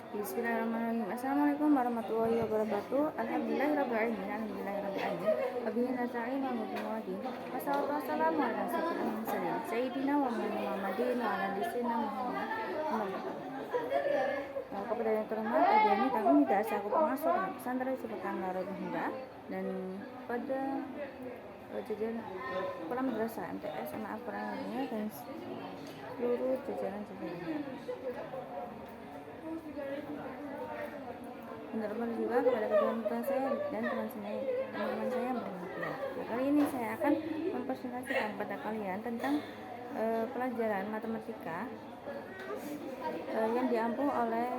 Bismillahirrahmanirrahim. Assalamualaikum warahmatullahi wabarakatuh. Alhamdulillahirabbil alamin. Wabihi nasta'in wa bihi wassalatu wassalamu ala asyrofil mursalin sayyidina wa Muhammadin wa ala lisina Muhammad. Kepada yang terhormat, Ibu kami tidak selaku pengasuh dan pesantren Sultan Darul Hunda dan pada jajaran kepala madrasah MTS Anak Al-Quran dan seluruh jajaran-jajarannya. Benar-benar juga kepada kedua orang saya dan teman-teman saya yang berbahagia. Kali ini saya akan mempresentasikan kepada kalian tentang pelajaran matematika yang diampu oleh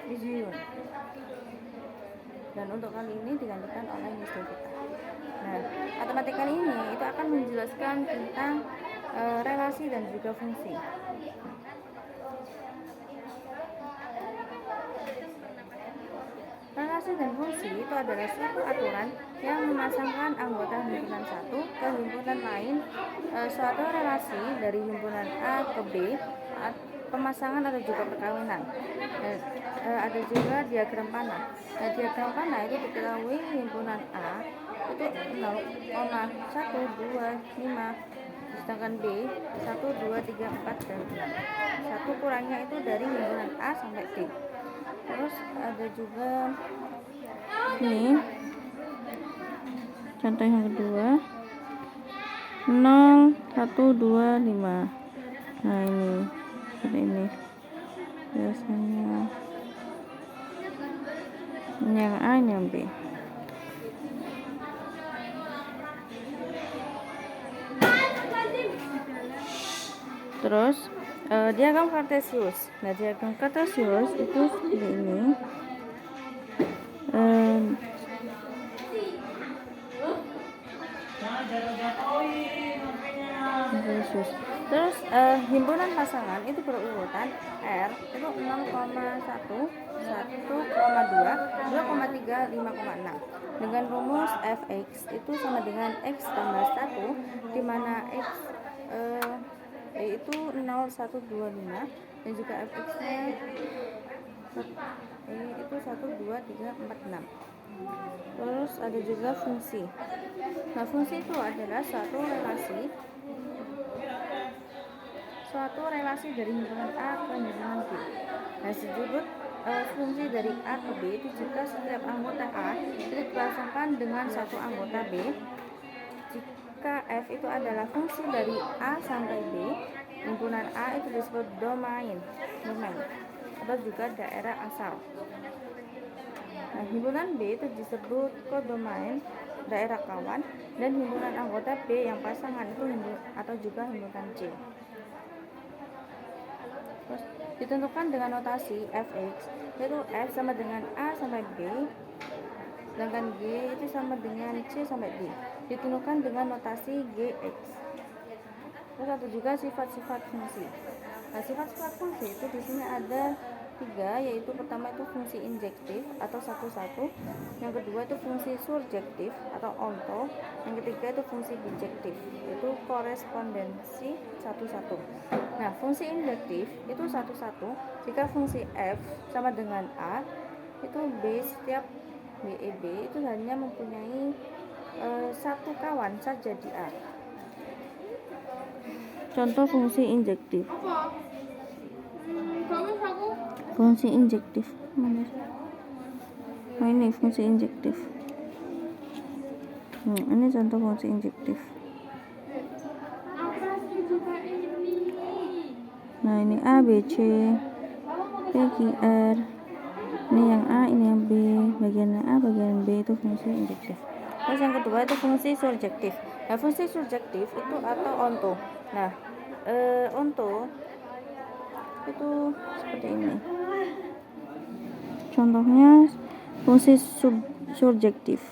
Miss Yuyun. Dan untuk kali ini digantikan oleh Miss Devita. Nah, matematika ini itu akan menjelaskan tentang relasi dan juga fungsi. Relasi dan fungsi itu adalah suatu aturan yang memasangkan anggota himpunan satu ke himpunan lain, suatu relasi dari himpunan A ke B, pemasangan atau juga perkawinan. Ada juga diagram panah. Nah, diagram panah itu diketahui himpunan A itu 0,1, 2, 5, sedangkan B 1, 2, 3, 4, dan 6. Satu kurangnya itu dari himpunan A sampai D. Terus ada juga ini contoh yang kedua 0, 1, 2, 5. Nah ini seperti ini biasanya ini yang A, ini yang B. Terus diagram kartesius. Nah, diagram kartesius itu seperti ini. Terus himpunan pasangan itu berurutan R itu 0,1, 1,2, 2,3, 5,6 dengan rumus fx itu sama dengan x tambah 1 di mana x itu 0, 1, 2, 5 dan juga fx-nya itu 1, 2, 3, 4, 6. Terus ada juga fungsi. Nah, fungsi itu adalah suatu relasi dari himpunan A ke himpunan B. Nah, disebut fungsi dari A ke B itu jika setiap anggota A itu dipasangkan dengan satu anggota B. Jika F itu adalah fungsi dari A sampai B, himpunan A itu disebut domain atau juga daerah asal. Nah, himpunan B itu disebut kodomain, daerah kawan, dan himpunan anggota B yang pasangan itu atau juga himpunan C. Terus ditentukan dengan notasi fx, yaitu f sama dengan A sampai B, sedangkan g itu sama dengan C sampai D. Ditentukan dengan notasi gx. Terus ada juga sifat-sifat fungsi. Nah, sifat-sifat fungsi itu di sini ada 3, yaitu pertama itu fungsi injektif atau satu-satu, yang kedua itu fungsi surjektif atau onto, yang ketiga itu fungsi bijektif yaitu korespondensi satu-satu. Nah, fungsi injektif itu satu-satu jika fungsi f sama dengan a itu b setiap b itu hanya mempunyai satu kawan saja di a. Contoh fungsi injektif. Fungsi injektif mana? Oh, ini fungsi injektif. Ini contoh fungsi injektif. Nah, ini A, B, C, P, Q, R. Ini yang A, ini yang B. Bagian A, bagian B itu fungsi injektif. Terus yang kedua itu fungsi surjektif. Nah, fungsi surjektif itu atau onto. Nah, onto itu seperti ini. Contohnya fungsi surjektif.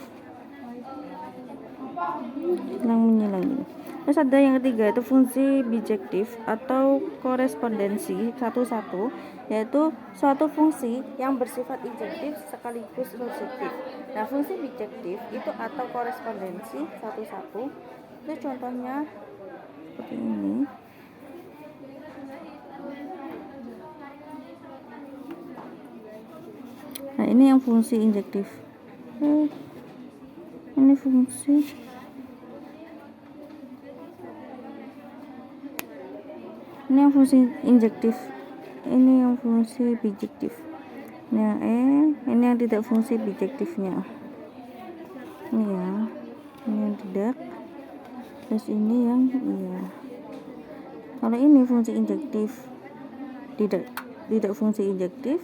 Menyilang. Terus ada yang ketiga itu fungsi bijektif atau korespondensi satu-satu, yaitu suatu fungsi yang bersifat injektif sekaligus surjektif. Nah, fungsi bijektif itu atau korespondensi satu-satu itu contohnya seperti ini. ini yang fungsi injektif. Ini fungsi injektif, ini yang fungsi bijektif. Nah, ini yang tidak fungsi bijektifnya. Ini ya, ini yang tidak, terus ini yang iya. Kalau ini fungsi injektif, tidak fungsi injektif,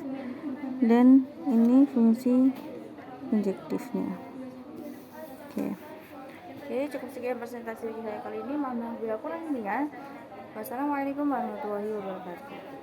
dan ini fungsi injektifnya. Oke, cukup sekian presentasi saya kali ini. Mohon maaf bila kurang lebihnya. Wassalamualaikum warahmatullahi wabarakatuh.